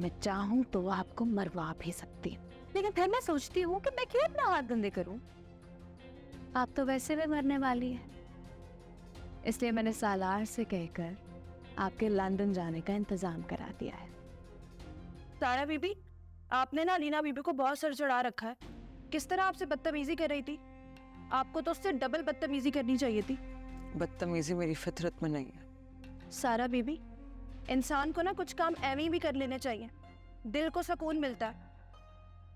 मैं चाहूं तो आपको मरवा भी सकती हूँ, लेकिन फिर मैं सोचती हूँ कि मैं क्यों अपना हाथ गंदे करूं। आप तो वैसे भी मरने वाली है, इसलिए मैंने सालार से कहकर आपके लंदन जाने का इंतजाम करा दिया है। सारा बीबी, आपने ना अलीना बीबी को बहुत सर चढ़ा रखा है। किस तरह आपसे बदतमीजी कर रही थी। आपको तो उससे डबल बदतमीजी करनी चाहिए थी। बदतमीजी मेरी फितरत में नहीं है। सारा बीबी, इंसान को ना कुछ काम ऐਵੇਂ भी कर लेने चाहिए, दिल को सुकून मिलता है।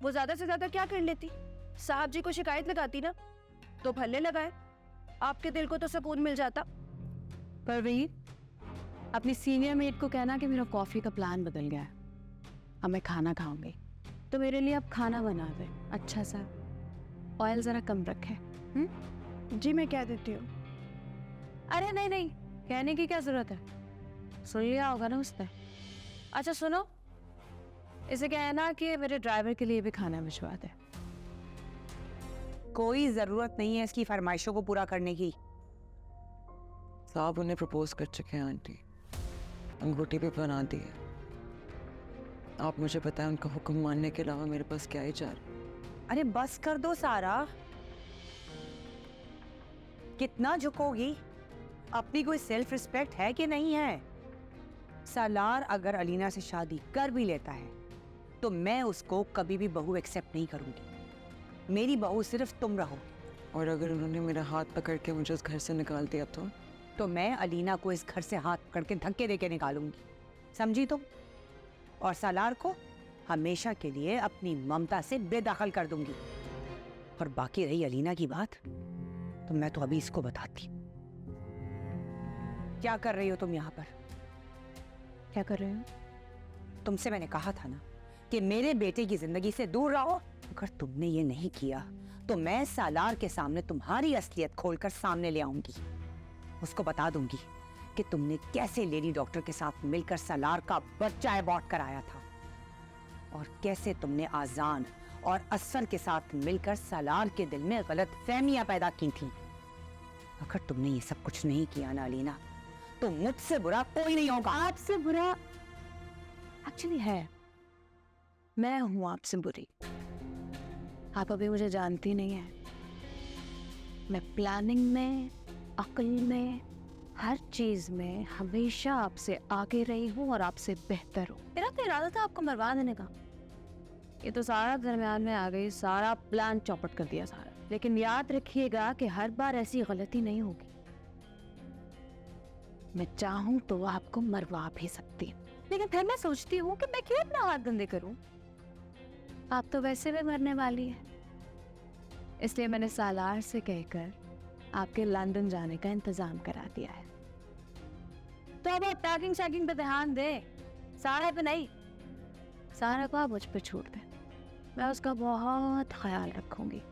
वो ज्यादा से ज्यादा क्या कर लेती, साहब जी को शिकायत लगाती ना, तो भले लगाए, आपके दिल को तो सुकून मिल जाता। परवीन, अपनी सीनियर मेट को कहना कि मेरा कॉफी का प्लान बदल गया है, अब मैं खाना खाऊंगी, तो मेरे लिए अब खाना बना दे अच्छा सा, ऑयल जरा कम रखे। जी मैं कह देती हूँ। अरे नहीं नहीं, कहने की क्या जरूरत है, सुन लिया होगा ना उसने। अच्छा सुनो, इसे कहना कि मेरे ड्राइवर के लिए भी खाना भिजवा दे। कोई जरूरत नहीं है इसकी फरमाइशों को पूरा करने की। साहब उन्हें प्रपोज कर चुके हैं आंटी, अंगूठी भी बना दी है। आप मुझे बताएं, उनका हुक्म मानने के अलावा मेरे पास क्या ही चाह रहा। अरे बस कर दो सारा, कितना झुकोगी? अपनी कोई सेल्फ रिस्पेक्ट है कि नहीं है? सालार अगर अलीना से शादी कर भी लेता है तो मैं उसको कभी भी बहू एक्सेप्ट नहीं करूंगी। मेरी बहू सिर्फ तुम रहो। और अगर उन्होंने मेरा हाथ पकड़ के मुझे उस घर से निकाल दिया तो मैं अलीना को इस घर से हाथ पकड़ के धक्के देके निकालूंगी, समझी तुम? और सालार को हमेशा के लिए अपनी ममता से बेदखल कर दूंगी। और बाकी रही अलीना की बात, तो मैं तो अभी इसको बताती। क्या कर रही हो तुम यहाँ पर? क्या कर रहे हो? तुमसे मैंने कहा था ना कि मेरे बेटे की जिंदगी से दूर रहो। अगर तुमने ये नहीं किया तो मैं सालार के सामने तुम्हारी असलियत खोलकर सामने ले आऊंगी। उसको बता दूंगी कि तुमने कैसे लेडी डॉक्टर के साथ मिलकर सालार का बच्चा अबॉर्ट कराया था, और कैसे तुमने आजान और असफर के साथ मिलकर सालार के दिल में गलत फहमियां पैदा की थी। अगर तुमने ये सब कुछ नहीं किया ना अलीना, तो मुझसे बुरा कोई नहीं होगा। आपसे बुरा एक्चुअली है, मैं हूं आपसे बुरी। आप अभी मुझे जानती नहीं है। मैं प्लानिंग में, अक्ल में, हर चीज में हमेशा आपसे आगे रही हूं और आपसे बेहतर हूं। मेरा तो इरादा था आपको मरवा देने का, ये तो सारा दरमियान में आ गई, सारा प्लान चौपट कर दिया सारा। लेकिन याद रखिएगा कि हर बार ऐसी गलती नहीं होगी। मैं चाहूं तो आपको मरवा भी सकती हूँ, लेकिन फिर मैं सोचती हूँ कि मैं क्यों अपना हाथ गंदे करूं। आप तो वैसे भी मरने वाली है, इसलिए मैंने सालार से कहकर आपके लंदन जाने का इंतजाम करा दिया है। तो अब आप पैकिंग शैकिंग पे ध्यान दे, सारा पे नहीं। सारा को आप मुझ पे छोड़ दें, मैं उसका बहुत ख्याल रखूंगी।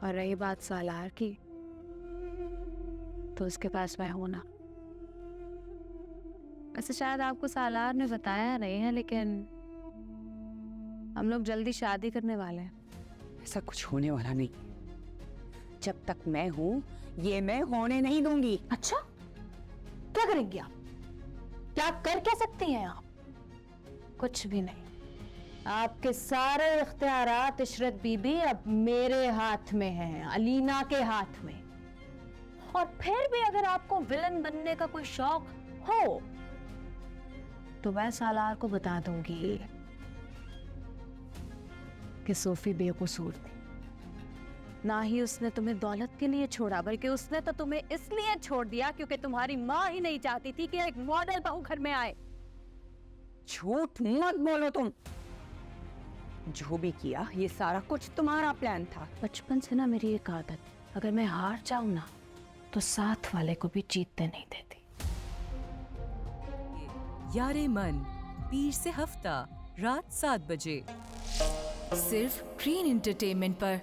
और रही बात सालार की, तो उसके पास मैं हूं ना। वैसे शायद आपको सालार ने बताया नहीं है, लेकिन हम लोग जल्दी शादी करने वाले हैं। ऐसा कुछ होने वाला नहीं। जब तक मैं हूं ये मैं होने नहीं दूंगी। अच्छा, क्या करेंगी आप? क्या कर क्या सकती हैं आप? कुछ भी नहीं। आपके सारे इख्तियारात इशरत बीबी अब मेरे हाथ में हैं, अलीना के हाथ में। और फिर भी अगर आपको विलन बनने का कोई शौक हो तो मैं सालार को बता दूंगी कि सोफी बेकसूर थी। ना ही उसने तुम्हें दौलत के लिए छोड़ा, बल्कि उसने तो तुम्हें इसलिए छोड़ दिया क्योंकि तुम्हारी माँ ही नहीं चाहती थी कि एक मॉडल बहू घर में आए। झूठ मत बोलो तुम। जो भी किया ये सारा कुछ तुम्हारा प्लान था। बचपन से ना मेरी एक आदत, अगर मैं हार जाऊं ना तो साथ वाले को भी जीतने नहीं देती। यारे मन, पीर से हफ्ता रात 7 बजे सिर्फ ग्रीन एंटरटेनमेंट पर।